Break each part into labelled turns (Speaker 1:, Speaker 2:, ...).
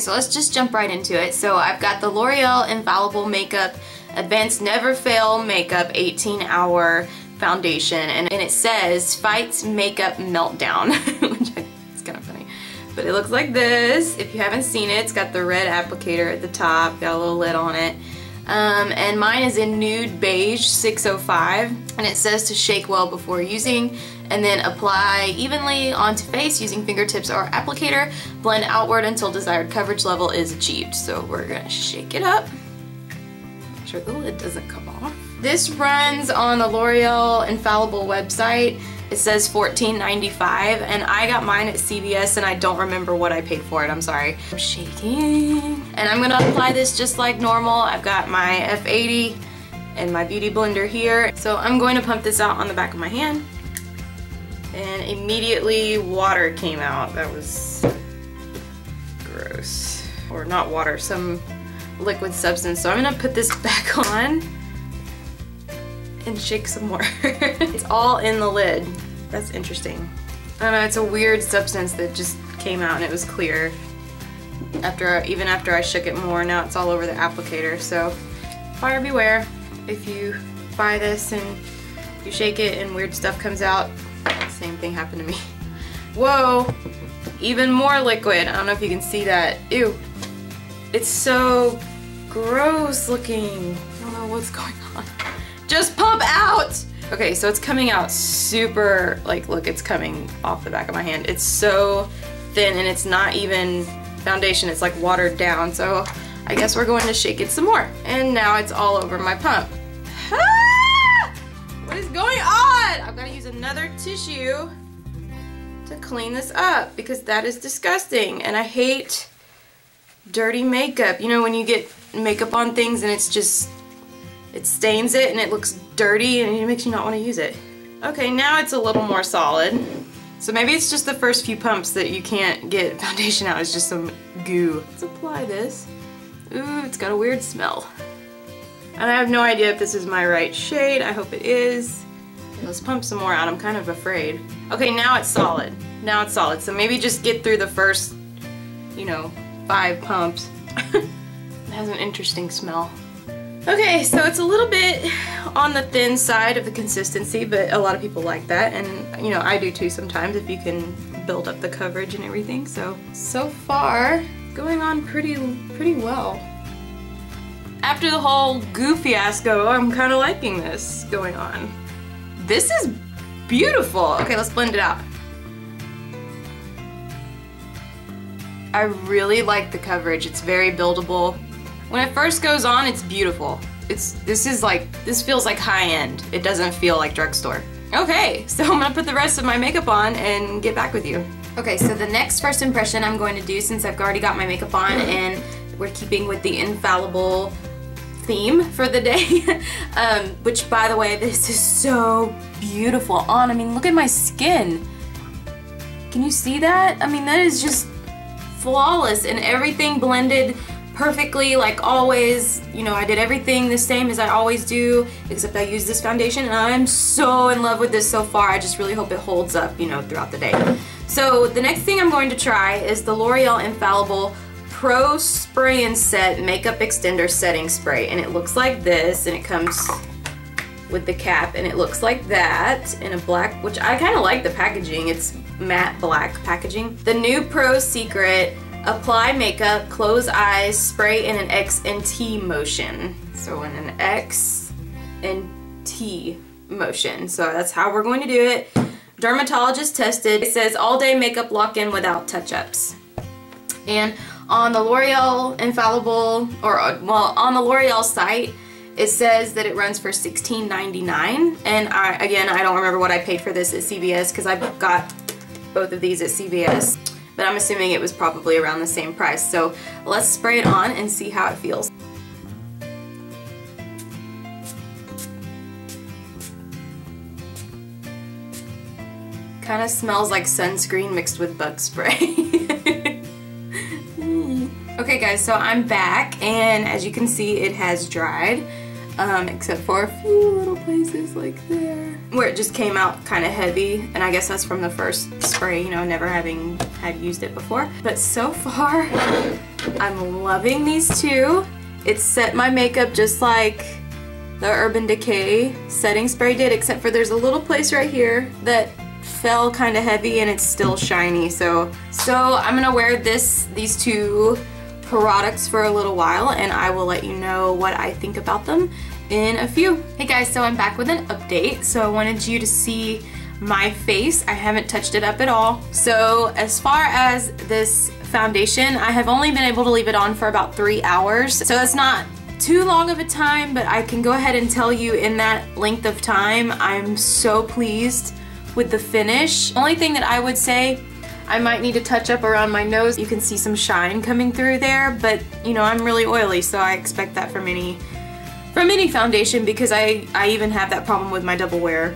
Speaker 1: so let's just jump right into it. So I've got the L'Oreal Infallible Makeup Advanced Never Fail Makeup 18-Hour Foundation, and it says fights makeup meltdown, which it's kind of funny. But it looks like this. If you haven't seen it, it's got the red applicator at the top, got a little lid on it. And mine is in Nude Beige 605, and it says to shake well before using, and then apply evenly onto face using fingertips or applicator. Blend outward until desired coverage level is achieved. So we're gonna shake it up. Make sure the lid doesn't come off. This runs on the L'Oreal Infallible website. It says $14.95, and I got mine at CVS, and I don't remember what I paid for it. I'm sorry. I'm shaking. And I'm gonna apply this just like normal. I've got my F80 and my beauty blender here. So I'm going to pump this out on the back of my hand. And immediately water came out. That was gross. Or not water, some liquid substance. So I'm gonna put this back on and shake some more. It's all in the lid. That's interesting. I don't know, it's a weird substance that just came out and it was clear. Even after I shook it more, now it's all over the applicator. So buyer beware. If you buy this and you shake it and weird stuff comes out, same thing happened to me. Whoa, even more liquid. I don't know if you can see that. Ew, it's so gross looking. I don't know what's going on. Just pump out! Okay, so it's coming out super, like, look, it's coming off the back of my hand. It's so thin, and it's not even foundation, it's like watered down. So I guess we're going to shake it some more. And now it's all over my pump. Ah! What is going on? I've got to use another tissue to clean this up because that is disgusting. And I hate dirty makeup. You know, when you get makeup on things and it's just, it stains it and it looks dirty and it makes you not want to use it. Okay, now it's a little more solid. So maybe it's just the first few pumps that you can't get foundation out. It's just some goo. Let's apply this. Ooh, it's got a weird smell. And I have no idea if this is my right shade. I hope it is. Okay, let's pump some more out. I'm kind of afraid. Okay, now it's solid. Now it's solid. So maybe just get through the first, you know, 5 pumps. It has an interesting smell. Okay, so it's a little bit on the thin side of the consistency, but a lot of people like that, and you know, I do too sometimes if you can build up the coverage and everything. So far, going on pretty well. After the whole goo fiasco, I'm kind of liking this going on. This is beautiful. Okay, let's blend it out. I really like the coverage. It's very buildable. When it first goes on, it's beautiful. This feels like high-end. It doesn't feel like drugstore. Okay, so I'm gonna put the rest of my makeup on and get back with you. Okay, so the next first impression I'm going to do, since I've already got my makeup on and we're keeping with the Infallible theme for the day, which, by the way, this is so beautiful on. I mean, look at my skin. Can you see that? I mean, that is just flawless, and everything blended perfectly, like always. You know, I did everything the same as I always do, except I used this foundation, and I'm so in love with this so far. I just really hope it holds up, you know, throughout the day. So the next thing I'm going to try is the L'Oreal Infallible Pro Spray and Set Makeup Extender Setting Spray, and it looks like this, and it comes with the cap, and it looks like that in a black, which I kind of like the packaging. It's matte black packaging. The new Pro Secret Apply Makeup, Close Eyes, Spray in an X and T motion. So in an X and T motion. So that's how we're going to do it. Dermatologist tested. It says all day makeup lock-in without touch-ups. And on the L'Oreal Infallible, or well, on the L'Oreal site, it says that it runs for $16.99. And again, I don't remember what I paid for this at CVS because I got both of these at CVS. But I'm assuming it was probably around the same price. So let's spray it on and see how it feels. Kind of smells like sunscreen mixed with bug spray. Okay guys, so I'm back, and as you can see, it has dried. except for a few little places like there where it just came out kind of heavy, and I guess that's from the first spray, you know, never having had used it before. But so far, I'm loving these two. It set my makeup just like the Urban Decay setting spray did, except for there's a little place right here that fell kind of heavy and it's still shiny. So I'm gonna wear these two products for a little while, and I will let you know what I think about them in a few. Hey guys, so I'm back with an update. So I wanted you to see my face. I haven't touched it up at all. So as far as this foundation, I have only been able to leave it on for about 3 hours. So that's not too long of a time, but I can go ahead and tell you in that length of time, I'm so pleased with the finish. Only thing that I would say, I might need to touch up around my nose. You can see some shine coming through there, but you know, I'm really oily, so I expect that from any foundation, because I even have that problem with my double wear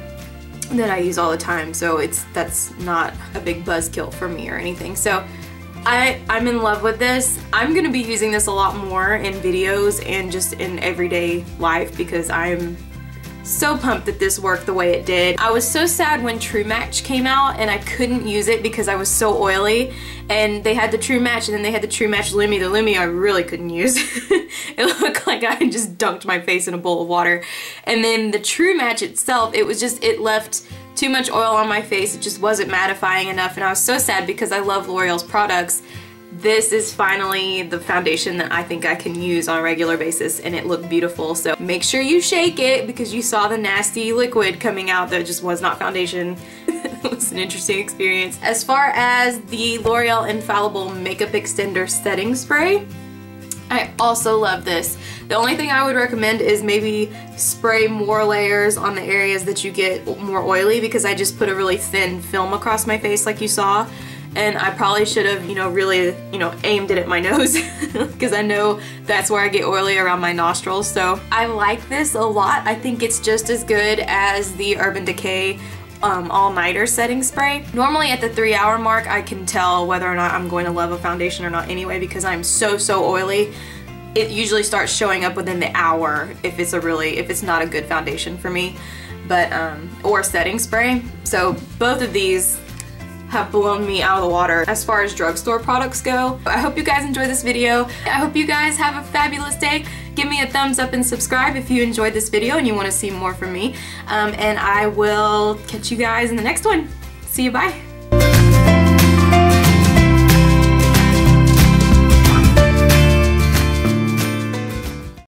Speaker 1: that I use all the time, so that's not a big buzzkill for me or anything. So I'm in love with this. I'm gonna be using this a lot more in videos and just in everyday life, because I'm so pumped that this worked the way it did. I was so sad when True Match came out and I couldn't use it because I was so oily, and they had the True Match and then they had the True Match Lumi. The Lumi I really couldn't use. It looked like I had just dunked my face in a bowl of water. And then the True Match itself, it left too much oil on my face. It just wasn't mattifying enough, and I was so sad because I love L'Oreal's products. This is finally the foundation that I think I can use on a regular basis, and it looked beautiful. So make sure you shake it, because you saw the nasty liquid coming out that just was not foundation. It was an interesting experience. As far as the L'Oreal Infallible Makeup Extender Setting Spray, I also love this. The only thing I would recommend is maybe spray more layers on the areas that you get more oily, because I just put a really thin film across my face like you saw. And I probably should have, you know, really, you know, aimed it at my nose, because I know that's where I get oily, around my nostrils. So I like this a lot. I think it's just as good as the Urban Decay all-nighter setting spray. Normally at the 3-hour mark, I can tell whether or not I'm going to love a foundation or not anyway, because I'm so oily. It usually starts showing up within the hour if it's not a good foundation for me, but or setting spray. So both of these have blown me out of the water as far as drugstore products go. I hope you guys enjoyed this video. I hope you guys have a fabulous day. Give me a thumbs up and subscribe if you enjoyed this video and you want to see more from me. And I will catch you guys in the next one. See you, bye.